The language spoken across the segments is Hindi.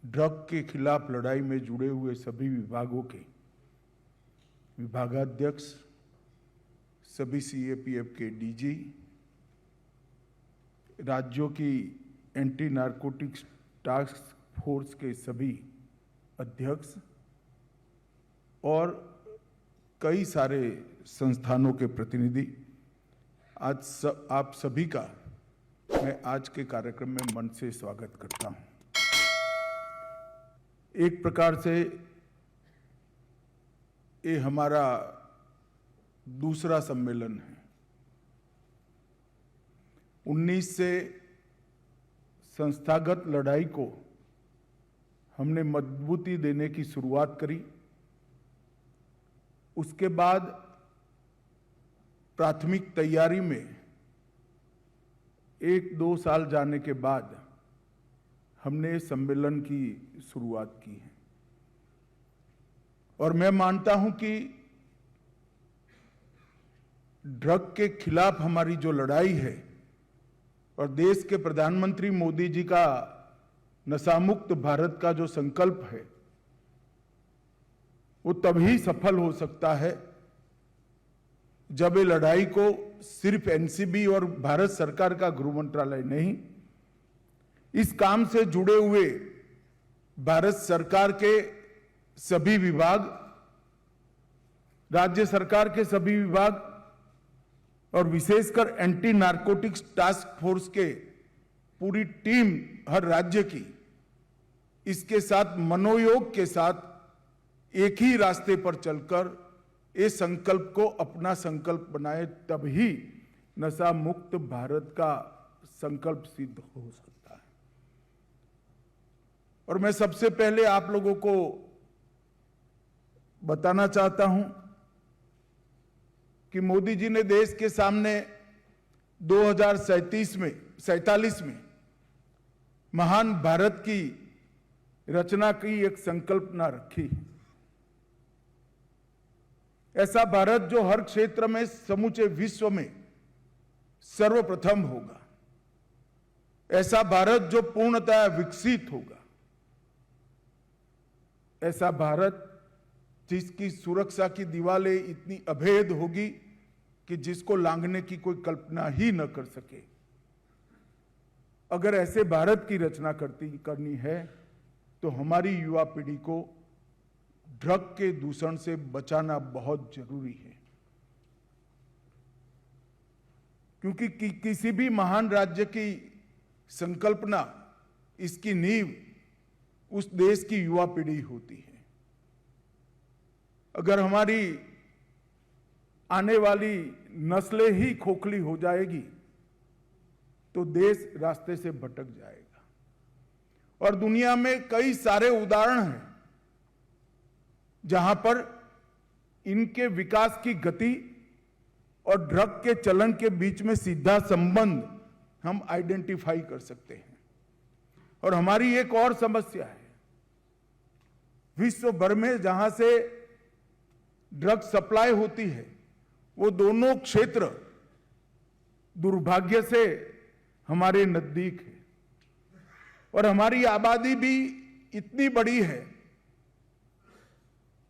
ड्रग के खिलाफ लड़ाई में जुड़े हुए सभी विभागों के विभागाध्यक्ष, सभी सीएपीएफ के डीजी, राज्यों की एंटी नारकोटिक्स टास्क फोर्स के सभी अध्यक्ष और कई सारे संस्थानों के प्रतिनिधि, आप सभी का मैं आज के कार्यक्रम में मन से स्वागत करता हूं। एक प्रकार से ये हमारा दूसरा सम्मेलन है। 19 से संस्थागत लड़ाई को हमने मजबूती देने की शुरुआत करी। उसके बाद प्राथमिक तैयारी में 1-2 साल जाने के बाद हमने सम्मेलन की शुरुआत की है। और मैं मानता हूं कि ड्रग के खिलाफ हमारी जो लड़ाई है और देश के प्रधानमंत्री मोदी जी का नशामुक्त भारत का जो संकल्प है, वो तभी सफल हो सकता है जब ये लड़ाई को सिर्फ एनसीबी और भारत सरकार का गृह मंत्रालय नहीं, इस काम से जुड़े हुए भारत सरकार के सभी विभाग, राज्य सरकार के सभी विभाग और विशेषकर एंटी नारकोटिक्स टास्क फोर्स के पूरी टीम हर राज्य की, इसके साथ मनोयोग के साथ एक ही रास्ते पर चलकर इस संकल्प को अपना संकल्प बनाए, तभी नशा मुक्त भारत का संकल्प सिद्ध हो सकता है। और मैं सबसे पहले आप लोगों को बताना चाहता हूं कि मोदी जी ने देश के सामने 2047 में महान भारत की रचना की एक संकल्पना रखी। ऐसा भारत जो हर क्षेत्र में समूचे विश्व में सर्वप्रथम होगा, ऐसा भारत जो पूर्णतः विकसित होगा, ऐसा भारत जिसकी सुरक्षा की दीवारें इतनी अभेद होगी कि जिसको लांघने की कोई कल्पना ही न कर सके। अगर ऐसे भारत की रचना करनी है तो हमारी युवा पीढ़ी को ड्रग के दूषण से बचाना बहुत जरूरी है, क्योंकि किसी भी महान राज्य की संकल्पना, इसकी नींव उस देश की युवा पीढ़ी होती है। अगर हमारी आने वाली नस्लें ही खोखली हो जाएगी तो देश रास्ते से भटक जाएगा। और दुनिया में कई सारे उदाहरण हैं जहां पर इनके विकास की गति और ड्रग के चलन के बीच में सीधा संबंध हम आइडेंटिफाई कर सकते हैं। और हमारी एक और समस्या है, विश्व भर में जहां से ड्रग सप्लाई होती है, वो दोनों क्षेत्र दुर्भाग्य से हमारे नजदीक है। और हमारी आबादी भी इतनी बड़ी है,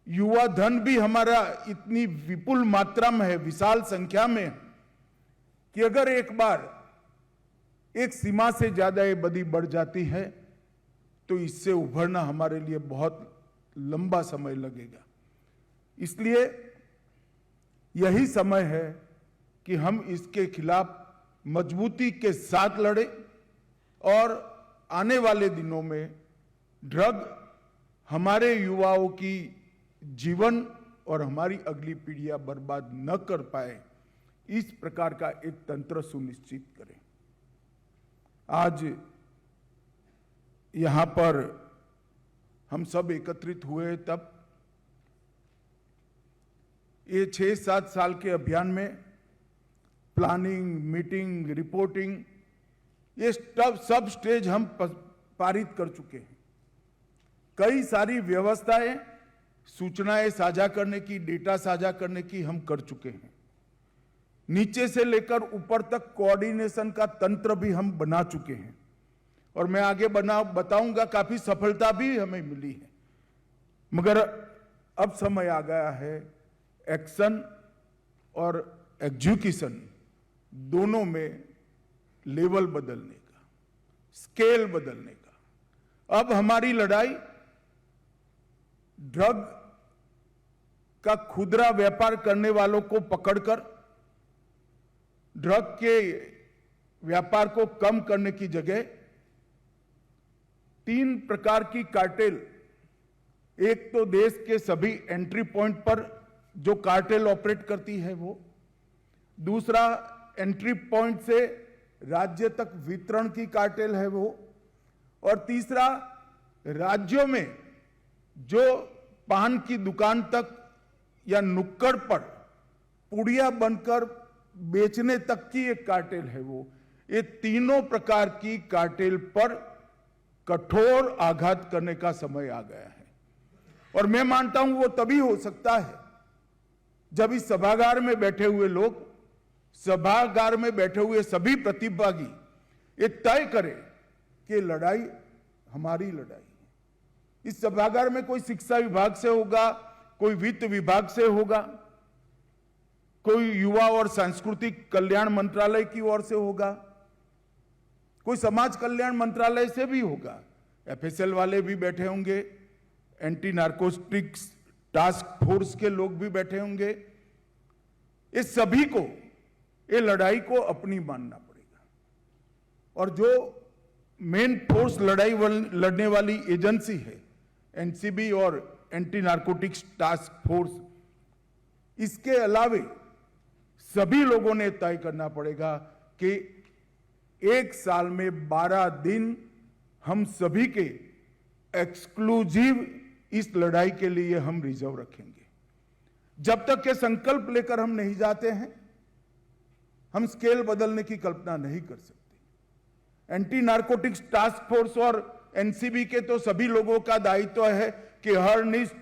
युवा धन भी हमारा इतनी विपुल मात्रा में है, विशाल संख्या में, कि अगर एक बार एक सीमा से ज्यादा ये बदी बढ़ जाती है तो इससे उभरना हमारे लिए बहुत लंबा समय लगेगा। इसलिए यही समय है कि हम इसके खिलाफ मजबूती के साथ लड़ें और आने वाले दिनों में ड्रग हमारे युवाओं की जीवन और हमारी अगली पीढ़ियां बर्बाद न कर पाए, इस प्रकार का एक तंत्र सुनिश्चित करें। आज यहां पर हम सब एकत्रित हुए तब ये 6-7 साल के अभियान में प्लानिंग, मीटिंग, रिपोर्टिंग, ये सब स्टेज हम पारित कर चुके हैं। कई सारी व्यवस्थाएं, सूचनाएं साझा करने की, डेटा साझा करने की हम कर चुके हैं। नीचे से लेकर ऊपर तक कोऑर्डिनेशन का तंत्र भी हम बना चुके हैं। और मैं आगे बताऊंगा काफी सफलता भी हमें मिली है, मगर अब समय आ गया है एक्शन और एग्जीक्यूशन दोनों में लेवल बदलने का, स्केल बदलने का। अब हमारी लड़ाई ड्रग का खुदरा व्यापार करने वालों को पकड़कर ड्रग के व्यापार को कम करने की जगह 3 प्रकार की कार्टेल, एक तो देश के सभी एंट्री पॉइंट पर जो कार्टेल ऑपरेट करती है वो, दूसरा एंट्री पॉइंट से राज्य तक वितरण की कार्टेल है वो, और तीसरा राज्यों में जो पान की दुकान तक या नुक्कड़ पर पुड़िया बनकर बेचने तक की एक कार्टेल है वो। ये तीनों प्रकार की कार्टेल पर कठोर आघात करने का समय आ गया है, और मैं मानता हूं वो तभी हो सकता है जब इस सभागार में बैठे हुए लोग, सभागार में बैठे हुए सभी प्रतिभागी ये तय करें कि लड़ाई हमारी लड़ाई है। इस सभागार में कोई शिक्षा विभाग से होगा, कोई वित्त विभाग से होगा, कोई युवा और सांस्कृतिक कल्याण मंत्रालय की ओर से होगा, कोई समाज कल्याण मंत्रालय से भी होगा, एफएसएल वाले भी बैठे होंगे, एंटी नारकोटिक्स टास्क फोर्स के लोग भी बैठे होंगे। इस सभी को ये लड़ाई को अपनी मानना पड़ेगा, और जो मेन फोर्स लड़ाई लड़ने वाली एजेंसी है एनसीबी और एंटी नारकोटिक्स टास्क फोर्स, इसके अलावे सभी लोगों ने तय करना पड़ेगा कि एक साल में 12 दिन हम सभी के एक्सक्लूसिव इस लड़ाई के लिए हम रिजर्व रखेंगे। जब तक के संकल्प लेकर हम नहीं जाते हैं, हम स्केल बदलने की कल्पना नहीं कर सकते। एंटी नारकोटिक्स टास्क फोर्स और एनसीबी के तो सभी लोगों का दायित्व है कि हर निष्ठ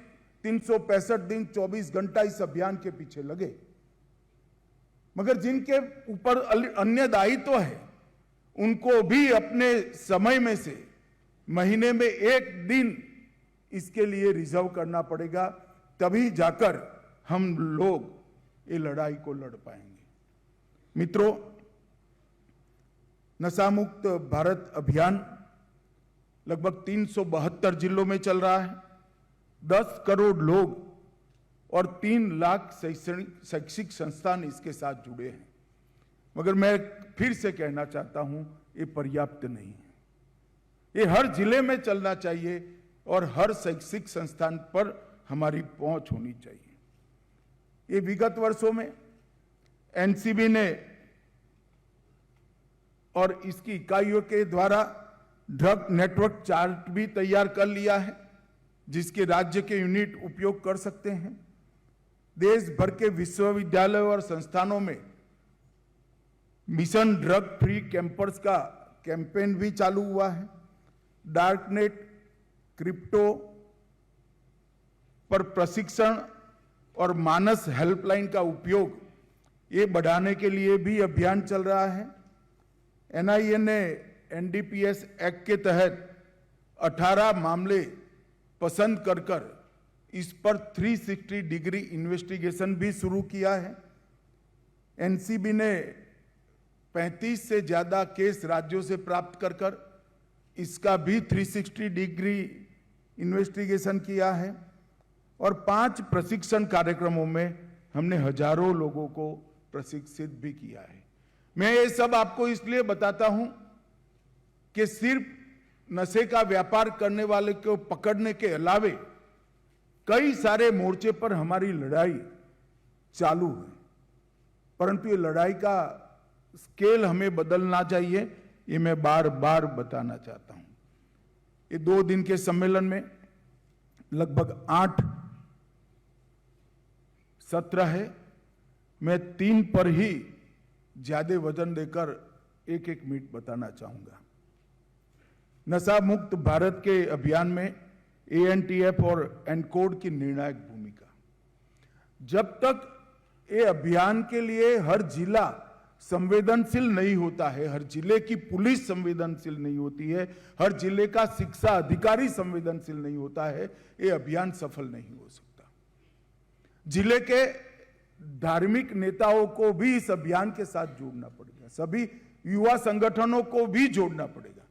365 दिन 24 घंटा इस अभियान के पीछे लगे, मगर जिनके ऊपर अन्य दायित्व है उनको भी अपने समय में से महीने में 1 दिन इसके लिए रिजर्व करना पड़ेगा, तभी जाकर हम लोग ये लड़ाई को लड़ पाएंगे। मित्रों, नशा मुक्त भारत अभियान लगभग 372 जिलों में चल रहा है। 10 करोड़ लोग और 3 लाख शैक्षिक संस्थान इसके साथ जुड़े हैं, मगर मैं फिर से कहना चाहता हूं ये पर्याप्त नहीं है। ये हर जिले में चलना चाहिए और हर शैक्षिक संस्थान पर हमारी पहुंच होनी चाहिए। ये विगत वर्षों में एनसीबी ने और इसकी इकाइयों के द्वारा ड्रग नेटवर्क चार्ट भी तैयार कर लिया है, जिसके राज्य के यूनिट उपयोग कर सकते हैं। देश भर के विश्वविद्यालयों और संस्थानों में मिशन ड्रग फ्री कैंपस का कैंपेन भी चालू हुआ है। डार्कनेट, क्रिप्टो पर प्रशिक्षण और मानस हेल्पलाइन का उपयोग ये बढ़ाने के लिए भी अभियान चल रहा है। एनआईए ने एनडीपीएस एक्ट के तहत 18 मामले पसंद कर इस पर 360 डिग्री इन्वेस्टिगेशन भी शुरू किया है। एनसीबी ने 35 से ज्यादा केस राज्यों से प्राप्त कर इसका भी 360 डिग्री इन्वेस्टिगेशन किया है, और 5 प्रशिक्षण कार्यक्रमों में हमने हजारों लोगों को प्रशिक्षित भी किया है। मैं ये सब आपको इसलिए बताता हूं कि सिर्फ नशे का व्यापार करने वाले को पकड़ने के अलावे कई सारे मोर्चे पर हमारी लड़ाई चालू है, परंतु ये लड़ाई का स्केल हमें बदलना चाहिए, ये मैं बार बार बताना चाहता हूं। ये 2 दिन के सम्मेलन में लगभग 8 सत्र है। मैं 3 पर ही ज्यादा वजन देकर एक मिनट बताना चाहूंगा। नशा मुक्त भारत के अभियान में एएनटीएफ और एनकोड की निर्णायक भूमिका। जब तक ये अभियान के लिए हर जिला संवेदनशील नहीं होता है, हर जिले की पुलिस संवेदनशील नहीं होती है, हर जिले का शिक्षा अधिकारी संवेदनशील नहीं होता है, ये अभियान सफल नहीं हो सकता। जिले के धार्मिक नेताओं को भी इस अभियान के साथ जोड़ना पड़ेगा, सभी युवा संगठनों को भी जोड़ना पड़ेगा।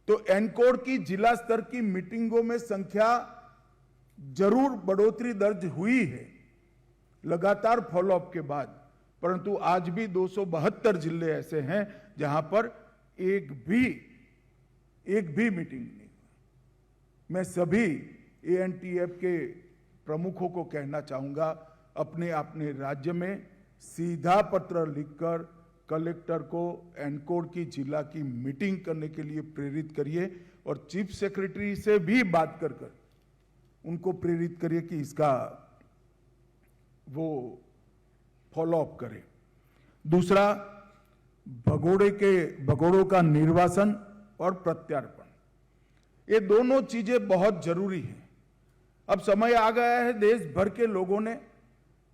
तो एनकोर की जिला स्तर की मीटिंगों में संख्या जरूर बढ़ोतरी दर्ज हुई है लगातार फॉलोअप के बाद, परंतु आज भी 272 जिले ऐसे हैं जहां पर एक भी मीटिंग नहीं हुई। मैं सभी एएनटीएफ के प्रमुखों को कहना चाहूंगा, अपने अपने राज्य में सीधा पत्र लिखकर कलेक्टर को एनकोर की जिला की मीटिंग करने के लिए प्रेरित करिए और चीफ सेक्रेटरी से भी बात कर उनको प्रेरित करिए कि इसका वो फॉलोअप करें। दूसरा, भगोड़ों का निर्वासन और प्रत्यार्पण, ये दोनों चीजें बहुत जरूरी हैं। अब समय आ गया है देश भर के लोगों ने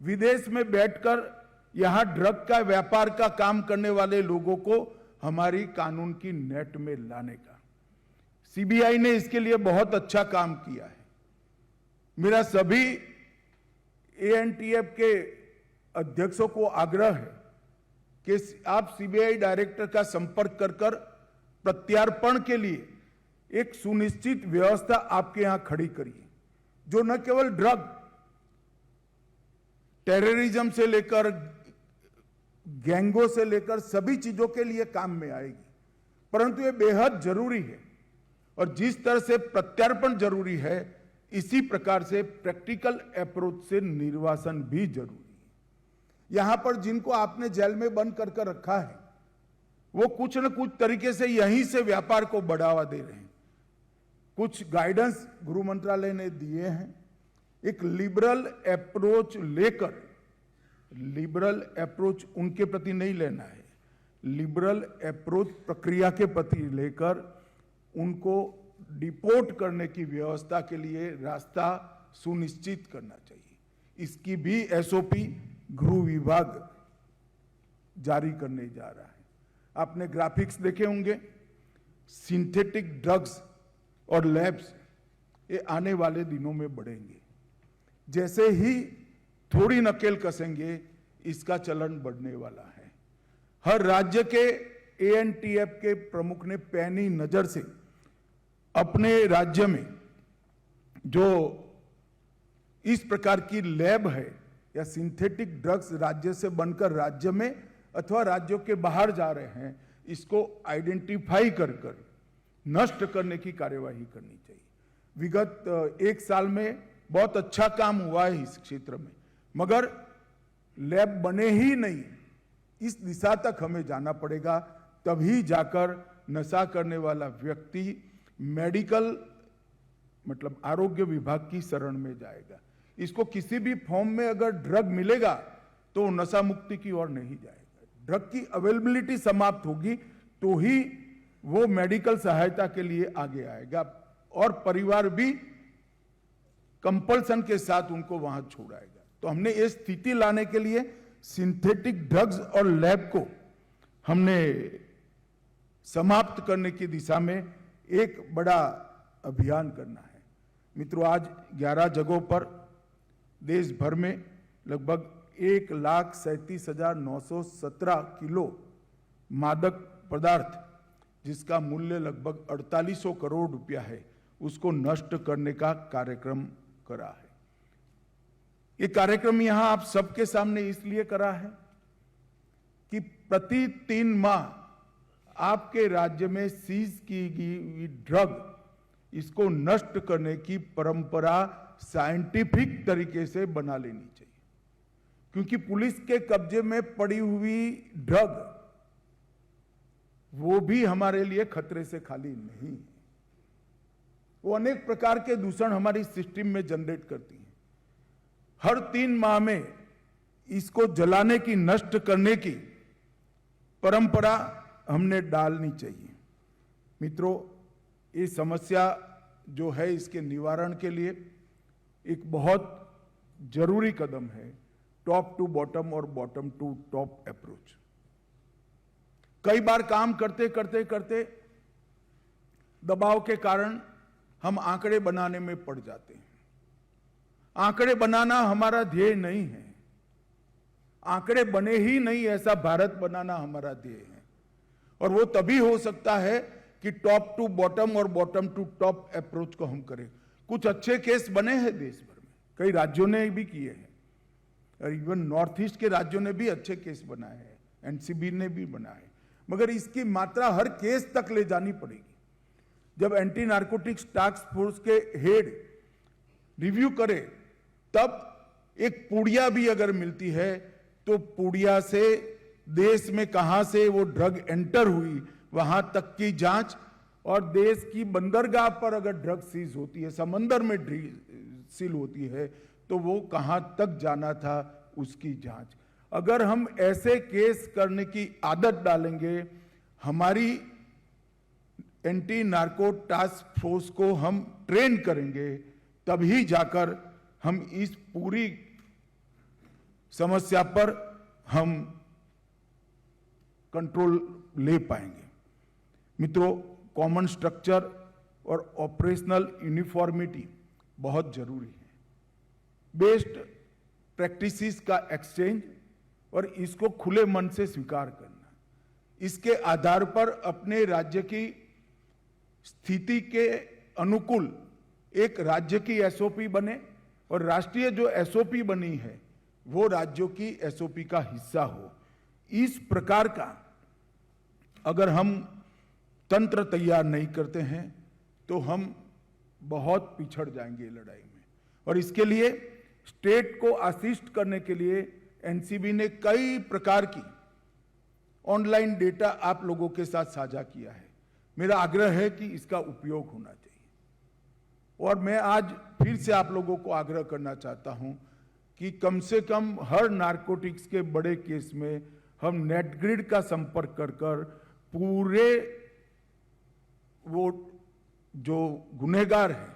विदेश में बैठकर यहां ड्रग का व्यापार का काम करने वाले लोगों को हमारी कानून की नेट में लाने का। सीबीआई ने इसके लिए बहुत अच्छा काम किया है। मेरा सभी एएनटीएफ के अध्यक्षों को आग्रह है कि आप सीबीआई डायरेक्टर का संपर्क कर प्रत्यार्पण के लिए एक सुनिश्चित व्यवस्था आपके यहां खड़ी करिए, जो न केवल ड्रग, टेररिज्म से लेकर गैंगों से लेकर सभी चीजों के लिए काम में आएगी, परंतु ये बेहद जरूरी है। और जिस तरह से प्रत्यार्पण जरूरी है, इसी प्रकार से प्रैक्टिकल अप्रोच से निर्वासन भी जरूरी है। यहां पर जिनको आपने जेल में बंद कर रखा है, वो कुछ न कुछ तरीके से यहीं से व्यापार को बढ़ावा दे रहे हैं। कुछ गाइडेंस गृह मंत्रालय ने दिए हैं, एक लिबरल अप्रोच लेकर, लिबरल अप्रोच उनके प्रति नहीं लेना है, लिबरल अप्रोच प्रक्रिया के प्रति लेकर उनको डिपोर्ट करने की व्यवस्था के लिए रास्ता सुनिश्चित करना चाहिए। इसकी भी एसओपी गृह विभाग जारी करने जा रहा है। आपने ग्राफिक्स देखे होंगे, सिंथेटिक ड्रग्स और लैब्स ये आने वाले दिनों में बढ़ेंगे। जैसे ही थोड़ी नकेल कसेंगे, इसका चलन बढ़ने वाला है। हर राज्य के एएनटीएफ के प्रमुख ने पैनी नजर से अपने राज्य में जो इस प्रकार की लैब है या सिंथेटिक ड्रग्स राज्य से बनकर राज्य में अथवा राज्यों के बाहर जा रहे हैं, इसको आइडेंटिफाई कर नष्ट करने की कार्यवाही करनी चाहिए। विगत एक साल में बहुत अच्छा काम हुआ है इस क्षेत्र में, मगर लैब बने ही नहीं, इस दिशा तक हमें जाना पड़ेगा, तभी जाकर नशा करने वाला व्यक्ति मेडिकल मतलब आरोग्य विभाग की शरण में जाएगा। इसको किसी भी फॉर्म में अगर ड्रग मिलेगा तो नशा मुक्ति की ओर नहीं जाएगा। ड्रग की अवेलेबिलिटी समाप्त होगी तो ही वो मेडिकल सहायता के लिए आगे आएगा और परिवार भी कंपल्सन के साथ उनको वहां छोड़ाएगा। तो हमने ये स्थिति लाने के लिए सिंथेटिक ड्रग्स और लैब को हमने समाप्त करने की दिशा में एक बड़ा अभियान करना है। मित्रों, आज 11 जगहों पर देश भर में लगभग 1,37,917 किलो मादक पदार्थ, जिसका मूल्य लगभग 4800 करोड़ रुपया है, उसको नष्ट करने का कार्यक्रम करा है। ये कार्यक्रम यहां आप सबके सामने इसलिए करा है कि प्रति 3 माह आपके राज्य में सीज की गई ड्रग, इसको नष्ट करने की परंपरा साइंटिफिक तरीके से बना लेनी चाहिए। क्योंकि पुलिस के कब्जे में पड़ी हुई ड्रग वो भी हमारे लिए खतरे से खाली नहीं है। वो अनेक प्रकार के दूषण हमारी सिस्टम में जनरेट करती है। हर 3 माह में इसको जलाने की, नष्ट करने की परंपरा हमने डालनी चाहिए। मित्रों, ये समस्या जो है, इसके निवारण के लिए एक बहुत जरूरी कदम है टॉप टू बॉटम और बॉटम टू टॉप अप्रोच। कई बार काम करते करते करते दबाव के कारण हम आंकड़े बनाने में पड़ जाते हैं। आंकड़े बनाना हमारा ध्येय नहीं है, आंकड़े बने ही नहीं ऐसा भारत बनाना हमारा ध्येय है। और वो तभी हो सकता है कि टॉप टू बॉटम और बॉटम टू टॉप अप्रोच को हम करें। कुछ अच्छे केस बने हैं देश भर में, कई राज्यों ने भी किए हैं, और इवन नॉर्थ ईस्ट के राज्यों ने भी अच्छे केस बनाए हैं, एनसीबी ने भी बनाए, मगर इसकी मात्रा हर केस तक ले जानी पड़ेगी। जब एंटी नारकोटिक्स टास्क फोर्स के हेड रिव्यू करे तब एक पुड़िया भी अगर मिलती है तो पुड़िया से देश में कहां से वो ड्रग एंटर हुई वहां तक की जांच, और देश की बंदरगाह पर अगर ड्रग सीज होती है, समंदर में सील होती है, तो वो कहां तक जाना था उसकी जांच। अगर हम ऐसे केस करने की आदत डालेंगे, हमारी एंटी नार्को टास्क फोर्स को हम ट्रेन करेंगे, तभी जाकर हम इस पूरी समस्या पर हम कंट्रोल ले पाएंगे। मित्रों, कॉमन स्ट्रक्चर और ऑपरेशनल यूनिफॉर्मिटी बहुत जरूरी है। बेस्ट प्रैक्टिसेस का एक्सचेंज और इसको खुले मन से स्वीकार करना, इसके आधार पर अपने राज्य की स्थिति के अनुकूल एक राज्य की एसओपी बने, और राष्ट्रीय जो एसओपी बनी है वो राज्यों की एसओपी का हिस्सा हो। इस प्रकार का अगर हम तंत्र तैयार नहीं करते हैं तो हम बहुत पिछड़ जाएंगे लड़ाई में। और इसके लिए स्टेट को असिस्ट करने के लिए एनसीबी ने कई प्रकार की ऑनलाइन डेटा आप लोगों के साथ साझा किया है। मेरा आग्रह है कि इसका उपयोग होना चाहिए। और मैं आज फिर से आप लोगों को आग्रह करना चाहता हूं कि कम से कम हर नारकोटिक्स के बड़े केस में हम नेटग्रिड का संपर्क कर कर पूरे वो जो गुनहगार है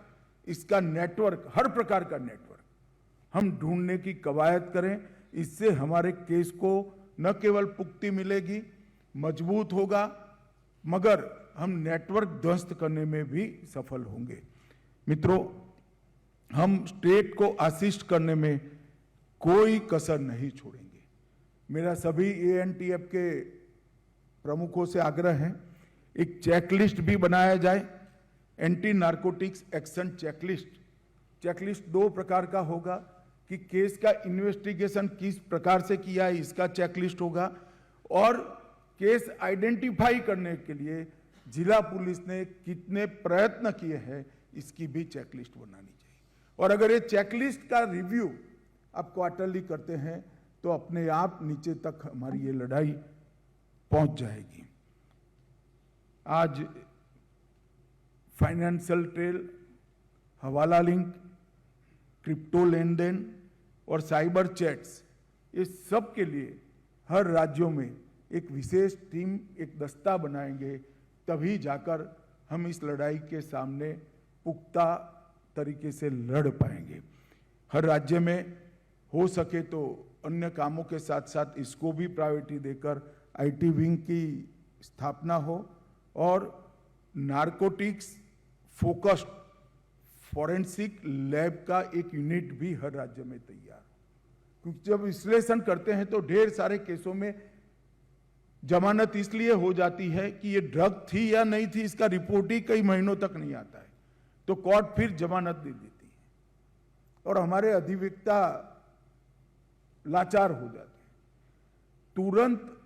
इसका नेटवर्क, हर प्रकार का नेटवर्क हम ढूंढने की कवायद करें। इससे हमारे केस को न केवल पुख्ती मिलेगी, मजबूत होगा, मगर हम नेटवर्क ध्वस्त करने में भी सफल होंगे। मित्रों, हम स्टेट को असिस्ट करने में कोई कसर नहीं छोड़ेंगे। मेरा सभी एएनटीएफ के प्रमुखों से आग्रह है, एक चेकलिस्ट भी बनाया जाए, anti narcotics action checklist. Checklist दो प्रकार का होगा कि केस का इन्वेस्टिगेशन किस प्रकार से किया है इसका चेकलिस्ट होगा, और केस आइडेंटिफाई करने के लिए जिला पुलिस ने कितने प्रयत्न किए हैं इसकी भी चेकलिस्ट बनानी चाहिए। और अगर ये चेकलिस्ट का रिव्यू आप क्वार्टरली करते हैं तो अपने आप नीचे तक हमारी ये लड़ाई पहुंच जाएगी। आज फाइनेंशियल ट्रेल, हवाला लिंक, क्रिप्टो लेन देन और साइबर चैट्स, ये सब के लिए हर राज्यों में एक विशेष टीम, एक दस्ता बनाएंगे, तभी जाकर हम इस लड़ाई के सामने पुख्ता तरीके से लड़ पाएंगे। हर राज्य में हो सके तो अन्य कामों के साथ साथ इसको भी प्रायोरिटी देकर आईटी विंग की स्थापना हो, और नारकोटिक्स फोकस्ड फॉरेंसिक लैब का एक यूनिट भी हर राज्य में तैयार। क्योंकि जब विश्लेषण करते हैं तो ढेर सारे केसों में जमानत इसलिए हो जाती है कि ये ड्रग थी या नहीं थी, इसका रिपोर्ट ही कई महीनों तक नहीं आता है, तो कोर्ट फिर जमानत दे देती है और हमारे अधिवक्ता लाचार हो जाते हैं। तुरंत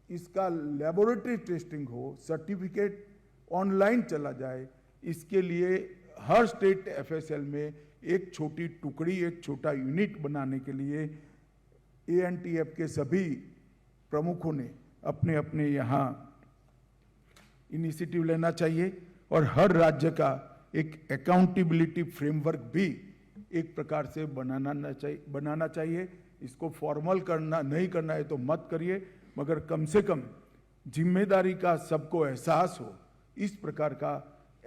इसका लेबोरेटरी टेस्टिंग हो, सर्टिफिकेट ऑनलाइन चला जाए, इसके लिए हर स्टेट एफएसएल में एक छोटी टुकड़ी, एक छोटा यूनिट बनाने के लिए एएनटीएफ के सभी प्रमुखों ने अपने अपने यहाँ इनिशिएटिव लेना चाहिए, और हर राज्य का एक अकाउंटेबिलिटी फ्रेमवर्क भी एक प्रकार से बनाना चाहिए। इसको फॉर्मल करना नहीं करना है तो मत करिए, मगर कम से कम जिम्मेदारी का सबको एहसास हो, इस प्रकार का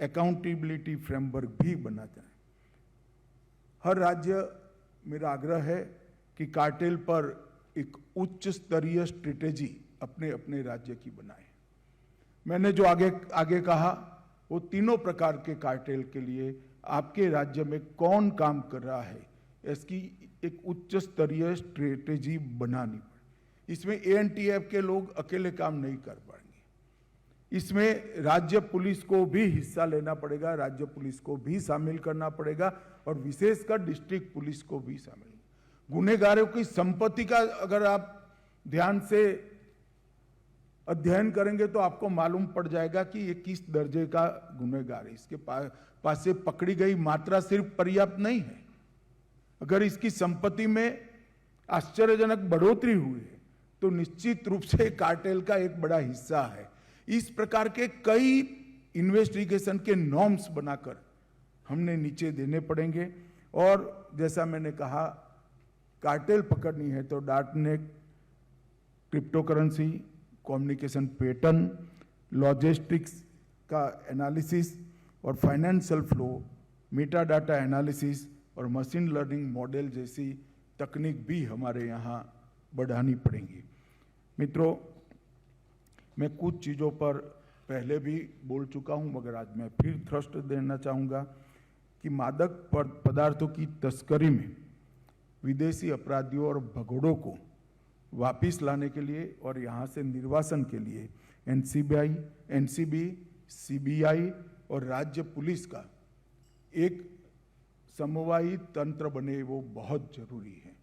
अकाउंटेबिलिटी फ्रेमवर्क भी बना जाए। हर राज्य, मेरा आग्रह है कि कार्टेल पर एक उच्च स्तरीय स्ट्रेटेजी अपने अपने राज्य की बनाए। मैंने जो आगे आगे कहा वो तीनों प्रकार के कार्टेल के लिए आपके राज्य में कौन काम कर रहा है, इसकी एक उच्च स्तरीय स्ट्रेटेजी बनानी पड़े। इसमें एएनटीएफ के लोग अकेले काम नहीं कर पाएंगे, इसमें राज्य पुलिस को भी हिस्सा लेना पड़ेगा, राज्य पुलिस को भी शामिल करना पड़ेगा और विशेषकर डिस्ट्रिक्ट पुलिस को भी शामिल। गुनहगारों की संपत्ति का अगर आप ध्यान से अध्ययन करेंगे तो आपको मालूम पड़ जाएगा कि ये किस दर्जे का गुनहगार है। इसके पास से पकड़ी गई मात्रा सिर्फ पर्याप्त नहीं है, अगर इसकी संपत्ति में आश्चर्यजनक बढ़ोतरी हुई है तो निश्चित रूप से कार्टेल का एक बड़ा हिस्सा है। इस प्रकार के कई इन्वेस्टिगेशन के नॉर्म्स बनाकर हमने नीचे देने पड़ेंगे और जैसा मैंने कहा कार्टेल पकड़नी है तो darknet, cryptocurrency, communication pattern, logistics का एनालिसिस और financial flow, Meta data analysis और मशीन लर्निंग मॉडल जैसी तकनीक भी हमारे यहाँ बढ़ानी पड़ेंगी। मित्रों, मैं कुछ चीज़ों पर पहले भी बोल चुका हूँ मगर आज मैं फिर थ्रस्ट देना चाहूँगा कि मादक पदार्थों की तस्करी में विदेशी अपराधियों और भगोड़ों को वापिस लाने के लिए और यहाँ से निर्वासन के लिए एनसीबी, सीबीआई और राज्य पुलिस का एक समवायी तंत्र बने, वो बहुत जरूरी है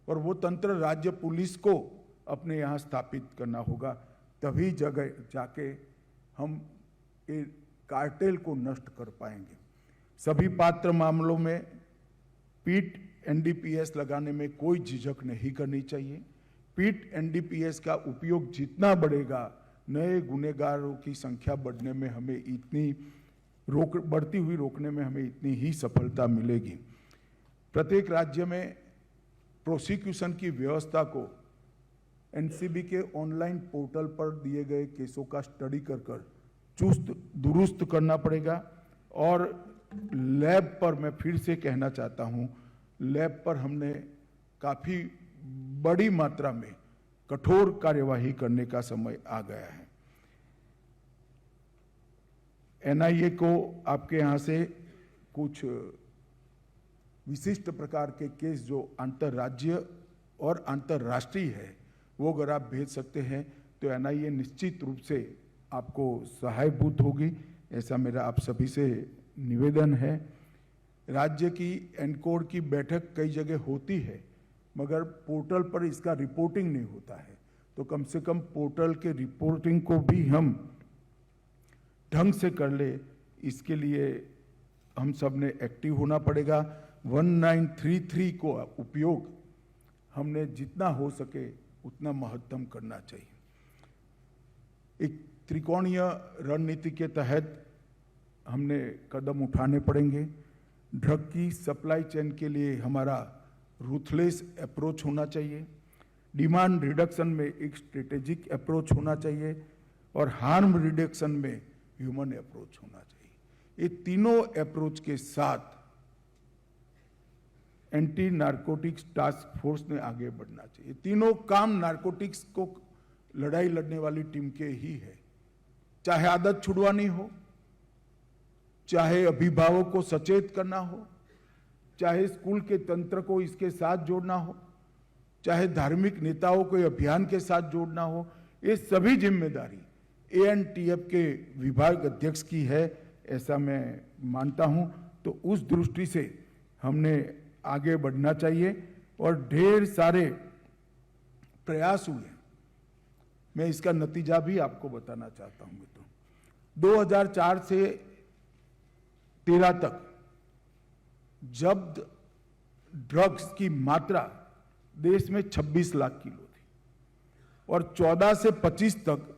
और वो तंत्र राज्य पुलिस को अपने यहाँ स्थापित करना होगा, तभी जगह जाके हम ये कार्टेल को नष्ट कर पाएंगे। सभी पात्र मामलों में पीट एनडीपीएस लगाने में कोई झिझक नहीं करनी चाहिए। पीट एनडीपीएस का उपयोग जितना बढ़ेगा, नए गुनहगारों की संख्या बढ़ने में हमें इतनी बढ़ती हुई रोकने में हमें इतनी ही सफलता मिलेगी। प्रत्येक राज्य में प्रोसिक्यूशन की व्यवस्था को एनसीबी के ऑनलाइन पोर्टल पर दिए गए केसों का स्टडी कर चुस्त दुरुस्त करना पड़ेगा और लैब पर मैं फिर से कहना चाहता हूं, लैब पर हमने काफ़ी बड़ी मात्रा में कठोर कार्यवाही करने का समय आ गया है। एनआईए को आपके यहाँ से कुछ विशिष्ट प्रकार के केस जो अंतर्राज्य और अंतर्राष्ट्रीय है वो अगर आप भेज सकते हैं तो एनआईए निश्चित रूप से आपको सहायभूत होगी, ऐसा मेरा आप सभी से निवेदन है। राज्य की एनकोड की बैठक कई जगह होती है मगर पोर्टल पर इसका रिपोर्टिंग नहीं होता है, तो कम से कम पोर्टल के रिपोर्टिंग को भी हम ढंग से कर ले, इसके लिए हम सब ने एक्टिव होना पड़ेगा। 1933 को उपयोग हमने जितना हो सके उतना महत्तम करना चाहिए। एक त्रिकोणीय रणनीति के तहत हमने कदम उठाने पड़ेंगे। ड्रग की सप्लाई चेन के लिए हमारा रूथलेस अप्रोच होना चाहिए, डिमांड रिडक्शन में एक स्ट्रेटेजिक अप्रोच होना चाहिए और हार्म रिडक्शन में ह्यूमन अप्रोच होना चाहिए। ये तीनों अप्रोच के साथ एंटी नारकोटिक्स टास्क फोर्स ने आगे बढ़ना चाहिए। तीनों काम नारकोटिक्स को लड़ाई लड़ने वाली टीम के ही है, चाहे आदत छुड़वानी हो, चाहे अभिभावक को सचेत करना हो, चाहे स्कूल के तंत्र को इसके साथ जोड़ना हो, चाहे धार्मिक नेताओं को अभियान के साथ जोड़ना हो, ये सभी जिम्मेदारी एएनटीएफ के विभाग अध्यक्ष की है, ऐसा मैं मानता हूं। तो उस दृष्टि से हमने आगे बढ़ना चाहिए और ढेर सारे प्रयास हुए। मैं इसका नतीजा भी आपको बताना चाहता हूं। तो 2004 से 13 तक जब्त ड्रग्स की मात्रा देश में 26 लाख किलो थी और 14 से 25 तक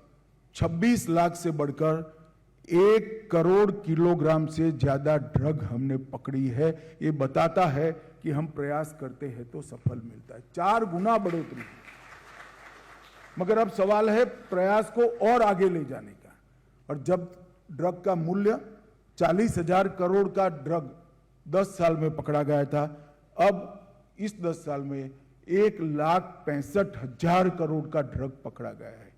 26 लाख से बढ़कर 1 करोड़ किलोग्राम से ज्यादा ड्रग हमने पकड़ी है। ये बताता है कि हम प्रयास करते हैं तो सफल मिलता है। 4 गुना बढ़ोतरी, मगर अब सवाल है प्रयास को और आगे ले जाने का। और जब ड्रग का मूल्य 40,000 करोड़ का ड्रग 10 साल में पकड़ा गया था, अब इस 10 साल में 1,65,000 करोड़ का ड्रग पकड़ा गया है।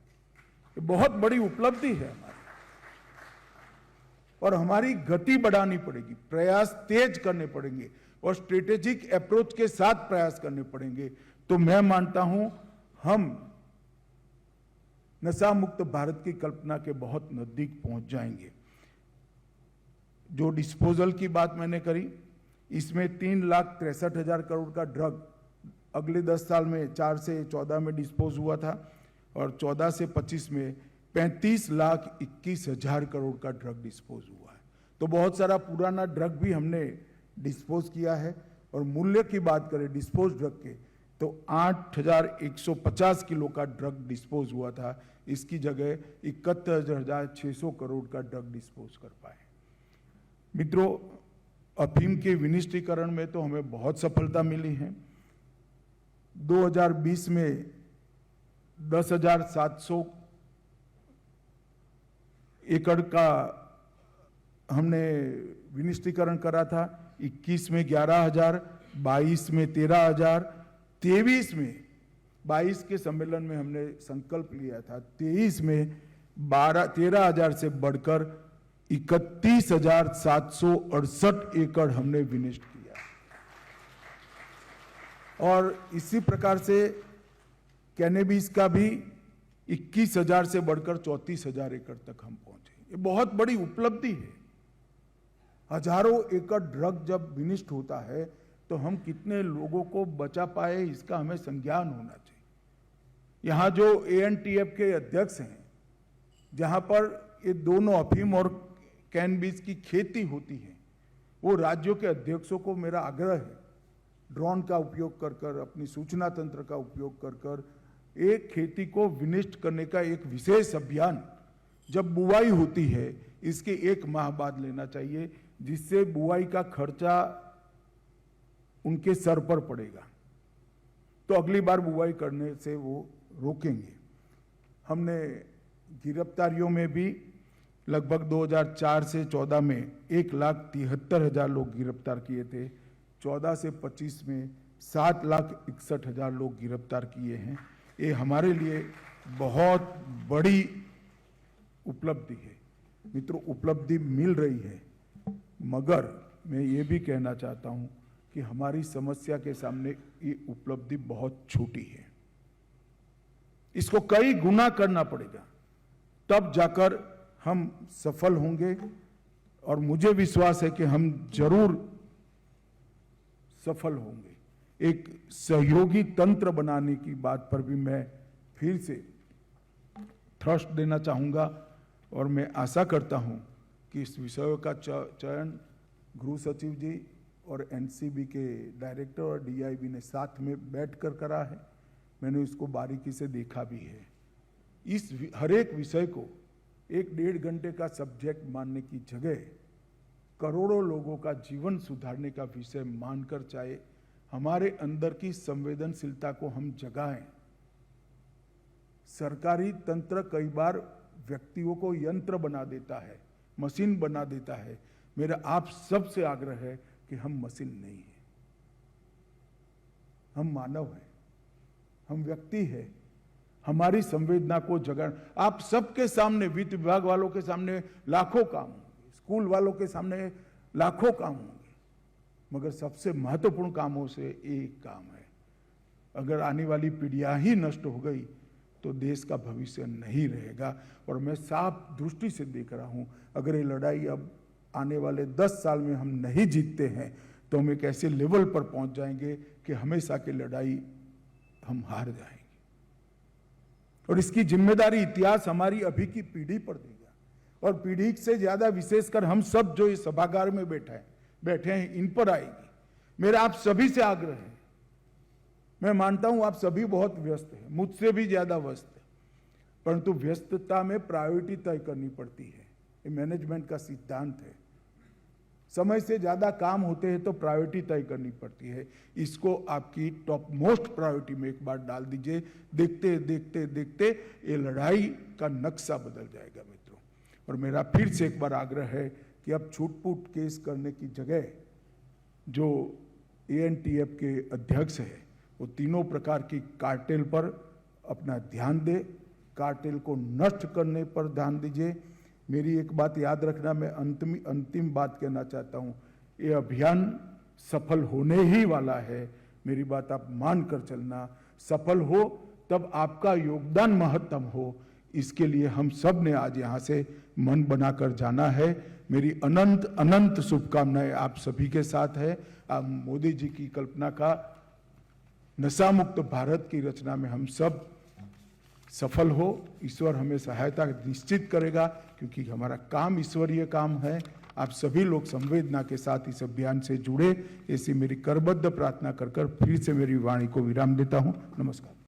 ये बहुत बड़ी उपलब्धि है हमारी। और हमारी गति बढ़ानी पड़ेगी, प्रयास तेज करने पड़ेंगे और स्ट्रेटेजिक अप्रोच के साथ प्रयास करने पड़ेंगे। तो मैं मानता हूं हम नशा मुक्त भारत की कल्पना के बहुत नजदीक पहुंच जाएंगे। जो डिस्पोजल की बात मैंने करी, इसमें 3,63,000 करोड़ का ड्रग अगले 10 साल में 4 से 14 में डिस्पोज हुआ था और 14 से 25 में 35,21,000 करोड़ का ड्रग डिस्पोज हुआ है। तो बहुत सारा पुराना ड्रग भी हमने डिस्पोज किया है। और मूल्य की बात करें डिस्पोज ड्रग के, तो 8,150 किलो का ड्रग डिस्पोज हुआ था, इसकी जगह 71,600 करोड़ का ड्रग डिस्पोज कर पाए। मित्रों, अफीम के विनिष्टीकरण में तो हमें बहुत सफलता मिली है। 2020 में 10,700 एकड़ का हमने विनिष्टीकरण करा था, 21 में 11,000, 22 में 13,000, 23 में 22 के सम्मेलन में हमने संकल्प लिया था, 23 में 13,000 से बढ़कर 31,768 एकड़ हमने विनिष्ट किया। और इसी प्रकार से कैनेबिस का भी 21,000 से बढ़कर 34,000 एकड़ तक हम पहुंचे। ये बहुत बड़ी उपलब्धि है। हजारों एकड़ ड्रग जब विनिष्ट होता है तो हम कितने लोगों को बचा पाए, इसका हमें संज्ञान होना चाहिए। यहाँ जो ANTF के अध्यक्ष हैं, जहाँ पर ये दोनों अफीम और कैनबिस की खेती होती है, वो राज्यों के अध्यक्षों को मेरा आग्रह है, ड्रोन का उपयोग कर कर, अपनी सूचना तंत्र का उपयोग कर कर एक खेती को विनिष्ट करने का एक विशेष अभियान जब बुआई होती है इसके 1 माह बाद लेना चाहिए, जिससे बुआई का खर्चा उनके सर पर पड़ेगा, तो अगली बार बुआई करने से वो रोकेंगे। हमने गिरफ्तारियों में भी लगभग 2004 से 14 में 1,73,000 लोग गिरफ्तार किए थे, 14 से 25 में 7,61,000 लोग गिरफ्तार किए हैं। ये हमारे लिए बहुत बड़ी उपलब्धि है। मित्रों, उपलब्धि मिल रही है, मगर मैं ये भी कहना चाहता हूं कि हमारी समस्या के सामने ये उपलब्धि बहुत छोटी है। इसको कई गुना करना पड़ेगा, तब जाकर हम सफल होंगे। और मुझे विश्वास है कि हम जरूर सफल होंगे। एक सहयोगी तंत्र बनाने की बात पर भी मैं फिर से थ्रस्ट देना चाहूंगा और मैं आशा करता हूं कि इस विषय का चयन गृह सचिव जी और NCB के डायरेक्टर और DIB ने साथ में बैठकर करा है। मैंने उसको बारीकी से देखा भी है। इस हर एक विषय को 1-1.5 घंटे का सब्जेक्ट मानने की जगह करोड़ों लोगों का जीवन सुधारने का विषय मानकर, चाहे हमारे अंदर की संवेदनशीलता को हम जगाएं। सरकारी तंत्र कई बार व्यक्तियों को यंत्र बना देता है, मशीन बना देता है। मेरा आप सबसे आग्रह है कि हम मशीन नहीं हैं, हम मानव हैं, हम व्यक्ति हैं। हमारी संवेदना को जगाना। आप सबके सामने, वित्त विभाग वालों के सामने लाखों काम होंगे, स्कूल वालों के सामने लाखों काम होंगे, मगर सबसे महत्वपूर्ण कामों से एक काम है। अगर आने वाली पीढ़ियां ही नष्ट हो गई तो देश का भविष्य नहीं रहेगा। और मैं साफ दृष्टि से देख रहा हूं, अगर ये लड़ाई अब आने वाले 10 साल में हम नहीं जीतते हैं तो हम एक ऐसे लेवल पर पहुंच जाएंगे कि हमेशा की लड़ाई हम हार जाएंगे। और इसकी जिम्मेदारी इतिहास हमारी अभी की पीढ़ी पर देगा, और पीढ़ी से ज्यादा विशेषकर हम सब जो इस सभागार में बैठे हैं इन पर आएगी। मेरा आप सभी से आग्रह है, मैं मानता हूं आप सभी बहुत व्यस्त हैं, मुझसे भी ज्यादा व्यस्त है, परंतु व्यस्तता में प्रायोरिटी तय करनी पड़ती है। ये मैनेजमेंट का सिद्धांत है। समय से ज्यादा काम होते हैं तो प्रायोरिटी तय करनी पड़ती है। इसको आपकी टॉप मोस्ट प्रायोरिटी में एक बार डाल दीजिए। देखते देखते देखते ये लड़ाई का नक्शा बदल जाएगा मित्रों। और मेरा फिर से एक बार आग्रह है कि अब छूट-फूट केस करने की जगह जो ANTF के अध्यक्ष है वो तीनों प्रकार की कार्टेल पर अपना ध्यान दे, कार्टेल को नष्ट करने पर ध्यान दीजिए। मेरी एक बात याद रखना, मैं अंतिम बात कहना चाहता हूं, ये अभियान सफल होने ही वाला है। मेरी बात आप मान कर चलना, सफल हो तब आपका योगदान महत्तम हो, इसके लिए हम सब ने आज यहाँ से मन बनाकर जाना है। मेरी अनंत अनंत शुभकामनाएं आप सभी के साथ है। आप मोदी जी की कल्पना का नशा मुक्त भारत की रचना में हम सब सफल हो, ईश्वर हमें सहायता निश्चित करेगा, क्योंकि हमारा काम ईश्वरीय काम है। आप सभी लोग संवेदना के साथ इस अभियान से जुड़े, ऐसी मेरी करबद्ध प्रार्थना कर फिर से मेरी वाणी को विराम देता हूं। नमस्कार।